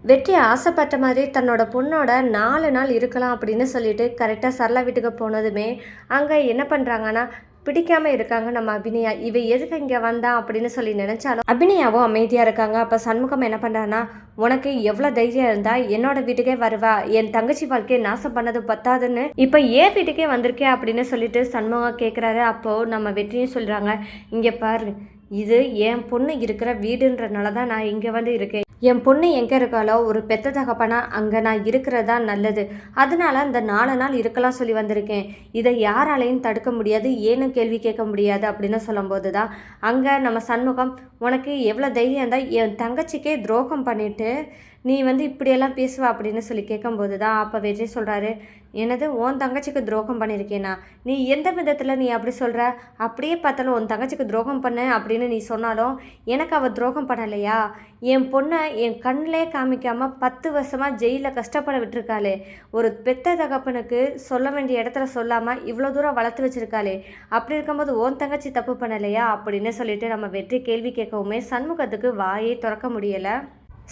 வெற்றி ஆசைப்பட்ட மாதிரி தன்னோட பொண்ணோட 4 நாள் இருக்கலாம் அப்படின்னு சொல்லிட்டு கரெக்டாக சரளா வீட்டுக்கு போனதுமே அங்கே என்ன பண்ணுறாங்கன்னா பிடிக்காம இருக்காங்க நம்ம அபிநயா. இவ எதுக்கு இங்கே வந்தான் அப்படின்னு சொல்லி நினச்சாலும் அபிநயாவும் அமைதியாக இருக்காங்க. அப்போ சண்முகம் என்ன பண்ணுறான்னா, உனக்கு எவ்வளோ தைரியம் இருந்தா என்னோட வீட்டுக்கே வருவா, என் தங்கச்சி வாழ்க்கையை நாசம் பண்ணது பத்தாதுன்னு இப்போ ஏன் வீட்டுக்கே வந்திருக்கே அப்படின்னு சொல்லிட்டு சண்முகம் கேட்குறாரு. அப்போது நம்ம வெற்றியும் சொல்கிறாங்க, இங்கே பாரு, இது என் பொண்ணு இருக்கிற வீடுன்றனால தான் நான் இங்கே வந்து இருக்கேன். என் பொண்ணு எங்கே இருக்காளோ ஒரு பெத்த தகப்பனா அங்கே நான் இருக்கிறதா நல்லது. அதனால அந்த 4 நாள் இருக்கலாம் சொல்லி வந்திருக்கேன். இதை யாராலையும் தடுக்க முடியாது, ஏன்னு கேள்வி கேட்க முடியாது அப்படின்னு சொல்லும்போது தான் அங்கே நம்ம சண்முகம், உனக்கு எவ்வளோ தைரியம் தான் என் தங்கச்சிக்கே துரோகம் பண்ணிட்டு நீ வந்து இப்படியெல்லாம் பேசுவா அப்படின்னு சொல்லி கேட்கும்போது தான் அப்போ வெற்றி சொல்கிறாரு, எனது உன் தங்கச்சிக்கு துரோகம் பண்ணியிருக்கேனா? நீ எந்த விதத்தில் நீ அப்படி சொல்கிற? அப்படியே பார்த்தாலும் உன் தங்கச்சிக்கு துரோகம் பண்ண அப்படின்னு நீ சொன்னாலும் எனக்கு அவள் துரோகம் பண்ணலையா? என் பொண்ணை என் கண்ணிலே காமிக்காமல் 10 வருஷமாக ஜெயிலில் கஷ்டப்பட விட்டுருக்காளே. ஒரு பெத்த தகப்பனுக்கு சொல்ல வேண்டிய இடத்துல சொல்லாமல் இவ்வளோ தூரம் வளர்த்து வச்சுருக்காளே. அப்படி இருக்கும்போது உன் தங்கச்சி தப்பு பண்ணலையா அப்படின்னு சொல்லிட்டு நம்ம வெற்றி கேள்வி கேட்கவுமே சண்முகத்துக்கு வாயே திறக்க முடியலை.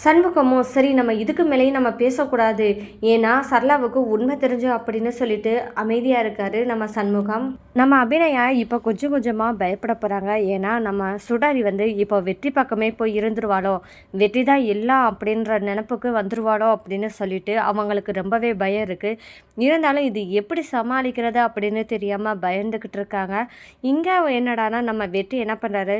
சண்முகமும் சரி, நம்ம இதுக்கு மேலேயும் நம்ம பேசக்கூடாது, ஏன்னா சரளாவுக்கு உண்மை தெரிஞ்சு அப்படின்னு சொல்லிட்டு அமைதியாக இருக்காரு நம்ம சண்முகம். நம்ம அபிநயா இப்போ கொஞ்சம் கொஞ்சமாக பயப்பட போகிறாங்க. ஏன்னா நம்ம சுடாரி வந்து இப்போ வெற்றி பக்கமே போய் இருந்துருவாளோ, வெற்றி தான் எல்லாம் அப்படின்ற நினப்புக்கு வந்துருவாளோ அப்படின்னு சொல்லிட்டு அவங்களுக்கு ரொம்பவே பயம் இருக்குது. இருந்தாலும் இது எப்படி சமாளிக்கிறது அப்படின்னு தெரியாமல் பயந்துக்கிட்டு இருக்காங்க. இங்கே என்னடானா நம்ம வெற்றி என்ன பண்ணுறாரு,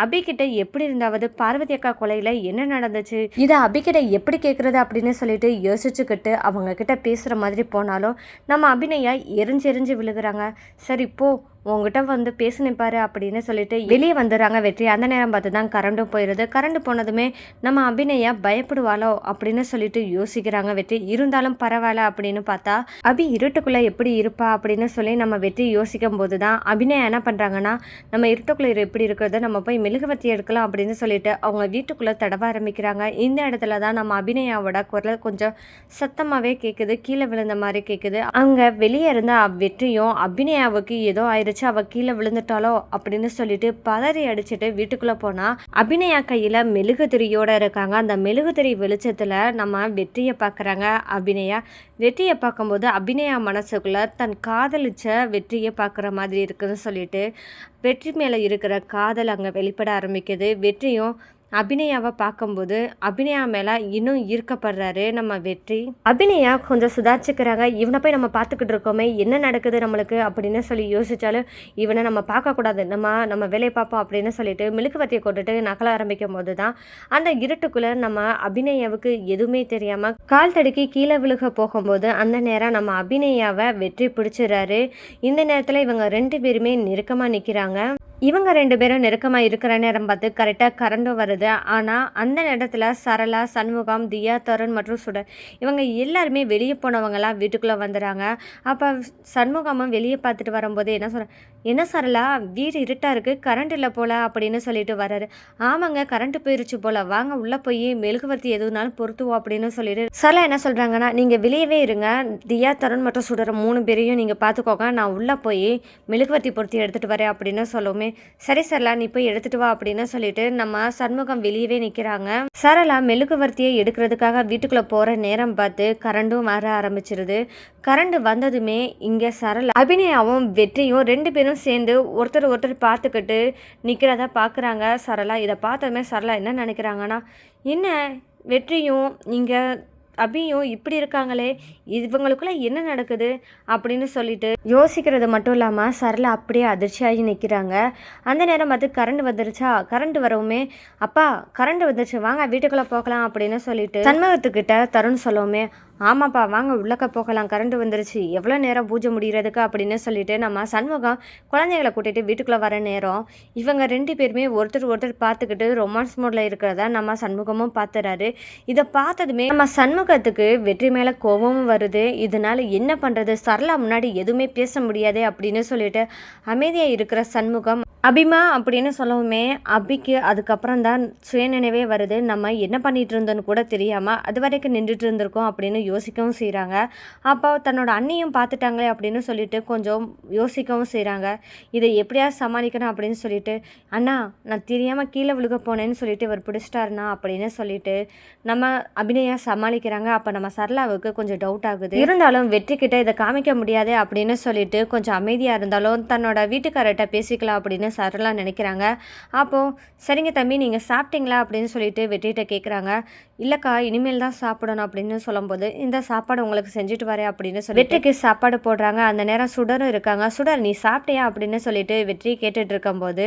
அபிகிட்ட எப்படி இருந்தாவது பார்வதி அக்கா கொலையில் என்ன நடந்துச்சு, இதை அபிகிட்ட எப்படி கேட்குறது அப்படின்னு சொல்லிட்டு யோசிச்சுக்கிட்டு அவங்க கிட்ட பேசுகிற மாதிரி போனாலும் நம்ம அபிநயா எரிஞ்செறிஞ்சு விழுகிறாங்க. சரி போ, உங்ககிட்ட வந்து பேசினேன் பாரு அப்படின்னு சொல்லிட்டு வெளியே வந்துடுறாங்க வெற்றி. அந்த நேரம் பார்த்து தான் கரண்டும் போயிடுது. கரண்ட் போனதுமே நம்ம அபிநயா பயப்படுவாளோ அப்படின்னு சொல்லிட்டு யோசிக்கிறாங்க வெற்றி. இருந்தாலும் பரவாயில்ல அப்படின்னு பார்த்தா அபி இருட்டுக்குள்ளே எப்படி இருப்பா அப்படின்னு சொல்லி நம்ம வெற்றி யோசிக்கும் போது தான் அபிநயா என்ன பண்ணுறாங்கன்னா, நம்ம இருட்டுக்குள்ளே எப்படி இருக்கிறத நம்ம போய் மெழுகுவர்த்தி எடுக்கலாம் அப்படின்னு சொல்லிட்டு அவங்க வீட்டுக்குள்ளே தடவ ஆரம்பிக்கிறாங்க. இந்த இடத்துல தான் நம்ம அபிநயாவோட குரல் கொஞ்சம் சத்தமாகவே கேட்குது, கீழே விழுந்த மாதிரி கேட்குது. அங்கே வெளியே இருந்த வெற்றியும் அபிநயாவுக்கு ஏதோ ஆயிடுச்சு, அவ கீழே விழுந்துட்டாலோ அப்படின்னு சொல்லிட்டு பதறி அடிச்சுட்டு வீட்டுக்குள்ள போனா அபிநயா கையில மெழுகுதிரியோட இருக்காங்க. அந்த மெழுகுதிரி வெளிச்சத்துல நம்ம வெற்றியை பார்க்குறாங்க அபிநயா. வெற்றியை பார்க்கும்போது அபிநயா மனசுக்குள்ள தன் காதலிச்ச வெற்றியை பார்க்குற மாதிரி இருக்குன்னு சொல்லிட்டு வெற்றி மேலே இருக்கிற காதல் அங்கே வெளிப்பட ஆரம்பிக்குது. வெற்றியும் அபிநயாவை பார்க்கும்போது அபிநயா மேலே இன்னும் ஈர்க்கப்படுறாரு நம்ம வெற்றி. அபிநயா கொஞ்சம் சுதாரிச்சுக்கிறாங்க. இவனை போய் நம்ம பார்த்துக்கிட்டு இருக்கோமே, என்ன நடக்குது நம்மளுக்கு அப்படின்னு சொல்லி யோசிச்சாலும் இவனை நம்ம பார்க்கக்கூடாது, நம்ம வேலையை பார்ப்போம் அப்படின்னு சொல்லிட்டு மெழுகுவர்த்தியை கொண்டுட்டு நகல ஆரம்பிக்கும் போது தான் அந்த இருட்டுக்குள்ளே நம்ம அபிநயாவுக்கு எதுவுமே தெரியாமல் கால் தடுக்கி கீழே விழுக போகும்போது அந்த நேரம் நம்ம அபிநயாவை வெற்றி பிடிச்சிடறாரு. இந்த நேரத்தில் இவங்க 2 பேருமே நெருக்கமாக நிற்கிறாங்க. இவங்க 2 பேரும் நெருக்கமாக இருக்கிற நேரம் பார்த்து கரெக்டாக கரண்டும் வருது. ஆனால் அந்த நேரத்தில் சரளா, சண்முகம், தியா, தருண் மற்றும் சுடர் இவங்க எல்லாருமே வெளியே போனவங்களாம் வீட்டுக்குள்ளே வந்துடுறாங்க. அப்போ சண்முகமும் வெளியே பார்த்துட்டு வரும்போது என்ன சொல்ற, என்ன சரளா வீடு இருட்டாக இருக்குது, கரண்ட் இல்லை போல் அப்படின்னு சொல்லிட்டு வர்றாரு. ஆமாங்க, கரண்ட்டு போயிருச்சு போல், வாங்க உள்ளே போய் மெழுகுவர்த்தி எதுனாலும் பொருத்துவோம் அப்படின்னு சொல்லிட்டு சரளா என்ன சொல்கிறாங்கன்னா, நீங்கள் வெளியவே இருங்க, தியா, தருண் மற்றும் சுடர் 3 பேரையும் நீங்கள் பார்த்துக்கோங்க, நான் உள்ளே போய் மெழுகுவர்த்தி பொருத்தி எடுத்துகிட்டு வரேன் அப்படின்னு சொல்லுவோமே. சரி சரளா, நீ போய் எடுத்துட்டு வா அப்படின்னு சொல்லிட்டு நம்ம சண்முகம் வெளியவே நிற்கிறாங்க. சரளா மெழுகுவர்த்தியை எடுக்கிறதுக்காக வீட்டுக்குள்ளே போகிற நேரம் பார்த்து கரண்டும் வர ஆரம்பிச்சிருது. கரண்ட் வந்ததுமே இங்கே சரளா அபிநயாவும் வெற்றியும் 2 பேரும் சேர்ந்து ஒருத்தர் பார்த்துக்கிட்டு நிற்கிறத பார்க்குறாங்க சரளா. இதை பார்த்ததுமே சரளா என்ன நினைக்கிறாங்கன்னா, என்ன வெற்றியும் இங்கே அபியும் இப்படி இருக்காங்களே, இவங்களுக்குள்ள என்ன நடக்குது அப்படின்னு சொல்லிட்டு யோசிக்கிறது மட்டும் இல்லாமல் சரளா அப்படியே அதிர்ச்சியாகி நிற்கிறாங்க. அந்த நேரம் பார்த்து கரண்ட் வந்துருச்சா, கரண்ட் வரவுமே அப்பா கரண்ட் வந்துருச்சு வாங்க வீட்டுக்குள்ளே போகலாம் அப்படின்னு சொல்லிட்டு சண்முகத்துக்கிட்ட தருண் சொல்லவுமே, ஆமாப்பா வாங்க உள்ளக்க போகலாம், கரண்ட் வந்துருச்சு, எவ்வளோ நேரம் பூஜை முடிகிறதுக்கு அப்படின்னு சொல்லிட்டு நம்ம சண்முகம் குழந்தைகளை கூட்டிகிட்டு வீட்டுக்குள்ளே வர நேரம் இவங்க 2 பேருமே ஒருத்தர் பார்த்துக்கிட்டு ரொமான்ஸ் மோடில் இருக்கிறத நம்ம சண்முகமும் பார்த்துறாரு. இதை பார்த்ததுமே நம்ம சண்முகத்துக்கு வெற்றி மேலே கோபமும் வருது. இதனால என்ன பண்ணுறது, சரளா முன்னாடி எதுவுமே பேச முடியாது அப்படின்னு சொல்லிட்டு அமைதியாக இருக்கிற சண்முகம் அபிமா அப்படின்னு சொல்லவுமே அபிக்கு அதுக்கப்புறம் தான் சுயநினைவே வருது. நம்ம என்ன பண்ணிட்டு இருந்தோன்னு கூட தெரியாமல் அது வரைக்கும் நின்றுட்டு இருந்திருக்கோம் அப்படின்னு யோசிக்கவும் செய்கிறாங்க. அப்போ தன்னோட அண்ணியும் பார்த்துட்டாங்களே அப்படின்னு சொல்லிட்டு கொஞ்சம் யோசிக்கவும் செய்கிறாங்க. இதை எப்படியாவது சமாளிக்கணும் அப்படின்னு சொல்லிட்டு, அண்ணா நான் தெரியாமல் கீழே விழுக போனேன்னு சொல்லிட்டு இவர் பிடிச்சிட்டாருண்ணா அப்படின்னு சொல்லிட்டு நம்ம அபிநயா சமாளிக்கிறாங்க. அப்போ நம்ம சரளாவுக்கு கொஞ்சம் டவுட் ஆகுது. இருந்தாலும் வெற்றி கிட்ட இதை காமிக்க முடியாதே அப்படின்னு சொல்லிட்டு கொஞ்சம் அமைதியாக இருந்தாலும் தன்னோட வீட்டுக்காரர்கிட்ட பேசிக்கலாம் அப்படின்னு சரளா நினைக்கிறாங்க. அப்போது சரிங்க தம்பி நீங்கள் சாப்பிட்டீங்களா அப்படின்னு சொல்லிட்டு வெற்றிகிட்ட கேட்குறாங்க. இல்லைக்கா இனிமேல் தான் சாப்பிடணும் அப்படின்னு சொல்லும்போது, இந்த சாப்பாடு உங்களுக்கு செஞ்சுட்டு வரேன் அப்படின்னு சொல்லி வெற்றிக்கு சாப்பாடு போடுறாங்க. அந்த நேரம் சுடரும் இருக்காங்க. சுடர் நீ சாப்பிட்டியா அப்படின்னு சொல்லிட்டு வெற்றி கேட்டுட்டு இருக்கும்போது,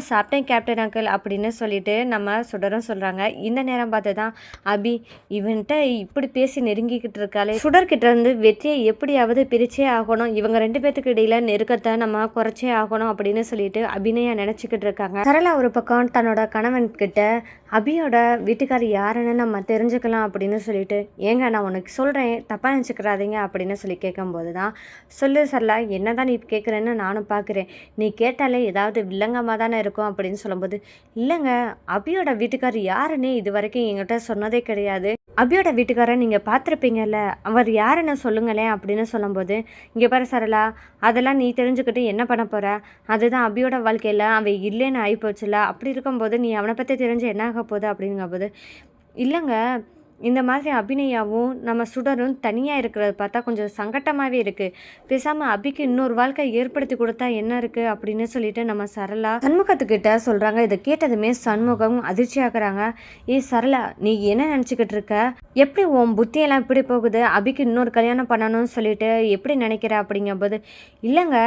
சாப்பிட்டேன் கேப்டன் அங்கிள் அப்படின்னு சொல்லிட்டு நம்ம சுடரும் சொல்கிறாங்க. இந்த நேரம் பார்த்து தான் அபி இவன்கிட்ட இப்படி பேசி நெருங்கிக்கிட்டு இருக்காளே, சுடர்கிட்ட இருந்து வெற்றியை எப்படியாவது பிரிச்சே ஆகணும், இவங்க 2 பேத்துக்கு இடையில நெருக்கத்தை நம்ம குறைச்சே ஆகணும் அப்படின்னு சொல்லிட்டு அபிநயா நினச்சிக்கிட்டு இருக்காங்க. சரளா ஒரு பக்கம் தன்னோட கணவன்கிட்ட அபியோட வீட்டுக்காரர் யாருன்னு நம்ம தெரிஞ்சுக்கலாம் அப்படின்னு சொல்லிட்டு, ஏங்க நான் உனக்கு சொல்கிறேன் தப்பாக நினச்சிக்கிறாதீங்க அப்படின்னு சொல்லி கேட்கும்போது தான், சொல்லு சரளா என்ன தான் நீ கேட்குறேன்னு நானும் பார்க்குறேன், நீ கேட்டாலே ஏதாவது வில்லங்கமாக தானே இருக்கும் அப்படின்னு சொல்லும்போது, இல்லைங்க அபியோட வீட்டுக்காரர் யாருன்னு இது வரைக்கும் என்கிட்ட சொன்னதே கிடையாது, அபியோட வீட்டுக்காரரை நீங்கள் பார்த்துருப்பீங்கல்ல அவர் யாருன்னு சொல்லுங்களேன் அப்படின்னு சொல்லும்போது, இங்கே பாரு சரளா அதெல்லாம் நீ தெரிஞ்சுக்கிட்டு என்ன பண்ண போகிற, அதுதான் அபியோட வாழ்க்கையில் அவன் இல்லைன்னு ஆகிப்போச்சுல, அப்படி இருக்கும்போது நீ அவனை பற்றி தெரிஞ்சு என்ன ஆக போகுது அப்படிங்கும்போது, இல்லைங்க இந்த மாதிரி அபிநயாவும் நம்ம சுடரும் தனியாக இருக்கிறத பார்த்தா கொஞ்சம் சங்கட்டமாகவே இருக்குது, பேசாமல் அபிக்கு இன்னொரு வாழ்க்கை ஏற்படுத்தி கொடுத்தா என்ன இருக்குது அப்படின்னு சொல்லிட்டு நம்ம சரளா சண்முகத்துக்கிட்ட சொல்கிறாங்க. இதை கேட்டதுமே சண்முகம் அதிர்ச்சி ஆகுறாங்க. சரளா நீ என்ன நினச்சிக்கிட்டு இருக்க, எப்படி உன் புத்தியெல்லாம் இப்படி போகுது, அபிக்கு இன்னொரு கல்யாணம் பண்ணணும்னு சொல்லிட்டு எப்படி நினைக்கிற அப்படிங்கும்போது, இல்லைங்க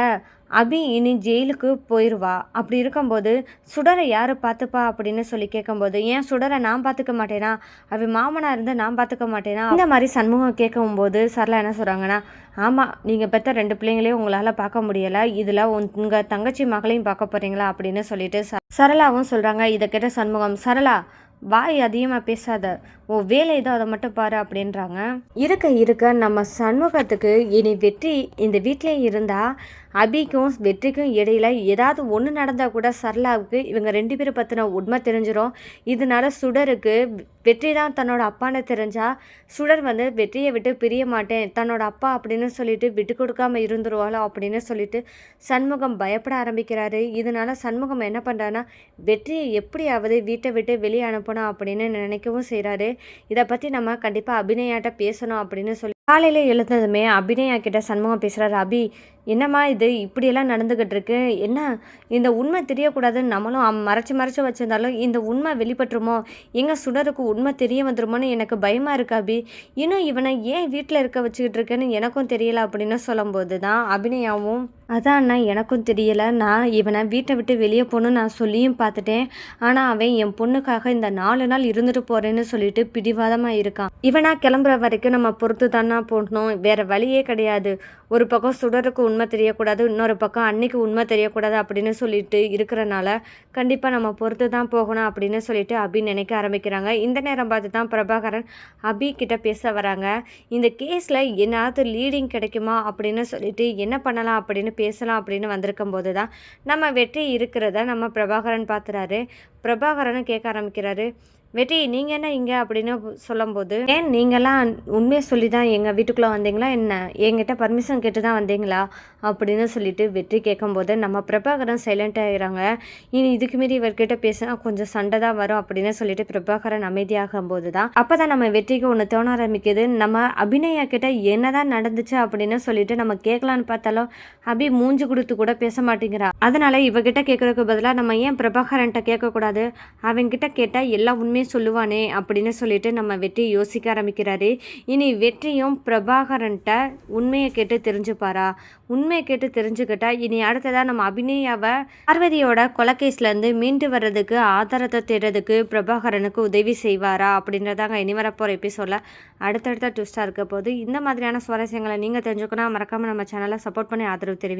அபி இனி ஜெயிலுக்கு போயிடுவா, அப்படி இருக்கும்போது சுடரை யார் பார்த்துப்பா அப்படின்னு சொல்லி கேட்கும்போது, ஏன் சுடரை நான் பார்த்துக்க மாட்டேனா, அவன் மாமனாக இருந்து நான் பார்த்துக்க மாட்டேனா, இந்த மாதிரி சண்முகம் கேட்கும்போது சரளா என்ன சொல்கிறாங்கன்னா, ஆமாம் நீங்கள் பெற்ற 2 பிள்ளைங்களையும் உங்களால் பார்க்க முடியலை, இதில் உங்கள் தங்கச்சி மகளையும் பார்க்க போகிறீங்களா அப்படின்னு சொல்லிட்டு சரளாவும் சொல்கிறாங்க. இதை கேட்ட சண்முகம், சரளா வாய் அதிகமாக பேசாத, ஓ வேலை ஏதோ அதை மட்டும் பாரு அப்படின்றாங்க. இருக்க நம்ம சண்முகத்துக்கு இனி வெற்றி இந்த வீட்டிலே இருந்தால் அபிக்கும் வெற்றிக்கும் இடையில ஏதாவது ஒன்று நடந்தால் கூட சரளாவுக்கு இவங்க 2 பேரும் பற்றின உண்மை தெரிஞ்சிடும். இதனால சுடருக்கு வெற்றி தான் தன்னோட அப்பான்னு தெரிஞ்சால் சுடர் வெற்றியை விட்டு பிரிய மாட்டேன், தன்னோட அப்பா அப்படின்னு சொல்லிட்டு விட்டு கொடுக்காம இருந்துருவாளோ அப்படின்னு சொல்லிட்டு சண்முகம் பயப்பட ஆரம்பிக்கிறாரு. இதனால சண்முகம் என்ன பண்ணுறாருன்னா, வெற்றியை எப்படியாவது வீட்டை விட்டு வெளியே அனுப்பணும் அப்படின்னு நினைக்கவும் செய்கிறாரு. இதை பற்றி நம்ம கண்டிப்பாக அபிநயாட்ட பேசணும் அப்படின்னு சொல்லி காலையில் எழுந்ததுமே அபிநயா கிட்ட சண்முகம் பேசுகிறாரு. அபி என்னம்மா இது இப்படியெல்லாம் நடந்துக்கிட்டு இருக்கு, என்ன இந்த உண்மை தெரியக்கூடாதுன்னு நம்மளும் மறைச்சு வச்சிருந்தாலும் இந்த உண்மை வெளிப்பட்டுருமோ, எங்கே சுடருக்கு உண்மை தெரிய வந்துருமோன்னு எனக்கு பயமாக இருக்கு அபி, இன்னும் இவனை ஏன் வீட்டில் இருக்க வச்சுக்கிட்டு இருக்கேன்னு எனக்கும் தெரியல அப்படின்னு சொல்லும்போது தான் அபிநயாவும், அதான் எனக்கும் தெரியலை, நான் இவனை வீட்டை விட்டு வெளியே போகணுன்னு நான் சொல்லியும் பார்த்துட்டேன், ஆனால் அவன் என் பொண்ணுக்காக இந்த 4 நாள் இருந்துட்டு போகிறேன்னு சொல்லிட்டு பிடிவாதமாக இருக்கான், இவனா கிளம்புற வரைக்கும் நம்ம பொறுத்து தானா போடணும், வேறு வழியே கிடையாது, ஒரு பக்கம் சுடருக்கு உண்மை தெரியக்கூடாது, இன்னொரு பக்கம் அன்னைக்கு உண்மை தெரியக்கூடாது அப்படின்னு சொல்லிட்டு இருக்கிறனால கண்டிப்பாக நம்ம பொறுத்து தான் போகணும் அப்படின்னு சொல்லிட்டு அபி நினைக்க ஆரம்பிக்கிறாங்க. இந்த நேரம் பார்த்து தான் பிரபாகரன் அபி கிட்ட பேச வராங்க. இந்த கேஸில் என்னாவது லீடிங் கிடைக்குமா அப்படின்னு சொல்லிட்டு என்ன பண்ணலாம் அப்படின்னு பேசலாம் அப்படின்னு வந்திருக்கும் போது தான் நம்ம வெற்றி இருக்கிறத நம்ம பிரபாகரன் பார்த்துறாரு. பிரபாகரனும் கேட்க ஆரம்பிக்கிறாரு, வெற்றி நீங்கள் என்ன இங்கே அப்படின்னு சொல்லும்போது, ஏன் நீங்கள்லாம் உண்மையை சொல்லி தான் எங்கள் வீட்டுக்குள்ளே வந்தீங்களா என்ன, என்கிட்ட பர்மிஷன் கேட்டு தான் வந்தீங்களா அப்படின்னு சொல்லிட்டு வெற்றி கேட்கும்போது நம்ம பிரபாகரன் சைலண்ட் ஆகிறாங்க. இனி இதுக்கு மீறி இவர்கிட்ட பேசினா கொஞ்சம் சண்டை தான் வரும் அப்படின்னு சொல்லிட்டு பிரபாகரன் அமைதியாகும் போது தான் அப்போ தான் நம்ம வெற்றிக்கு ஒன்று தோண ஆரம்பிக்குது, நம்ம அபிநயா கிட்ட என்ன தான் நடந்துச்சு அப்படின்னு சொல்லிட்டு நம்ம கேட்கலான்னு பார்த்தாலும் அபி மூஞ்சி கொடுத்து கூட பேச மாட்டேங்கிறா. அதனால இவகிட்ட கேட்கறதுக்கு பதிலாக நம்ம ஏன் பிரபாகரன்ட்ட கேட்கக்கூடாது, அவன்கிட்ட கேட்டால் எல்லா உண்மையும் சொல்லுவானே அப்படின்னு சொல்லிட்டு நம்ம வெற்றி யோசிக்க ஆரம்பிக்கிறாரு. இனி வெற்றியும் பிரபாகரன்ட்ட உண்மையை கேட்டு தெரிஞ்சுப்பாரா, உண்மையை கேட்டு தெரிஞ்சுக்கிட்டா இனி அடுத்ததாக நம்ம அபிநயாவை பார்வதியோட கொலைகேஸ்லேருந்து மீண்டு வர்றதுக்கு ஆதாரத்தை தேடுறதுக்கு பிரபாகரனுக்கு உதவி செய்வாரா அப்படின்றதாங்க இனி வரப்போகிற எபிசோடில் அடுத்தடுத்த ட்விஸ்டாக இருக்க போது. இந்த மாதிரியான சுவாரஸ்யங்களை நீங்கள் தெரிஞ்சுக்கணும், மறக்காமல் நம்ம சேனலை சப்போர்ட் பண்ணி ஆதரவு தெரிவி.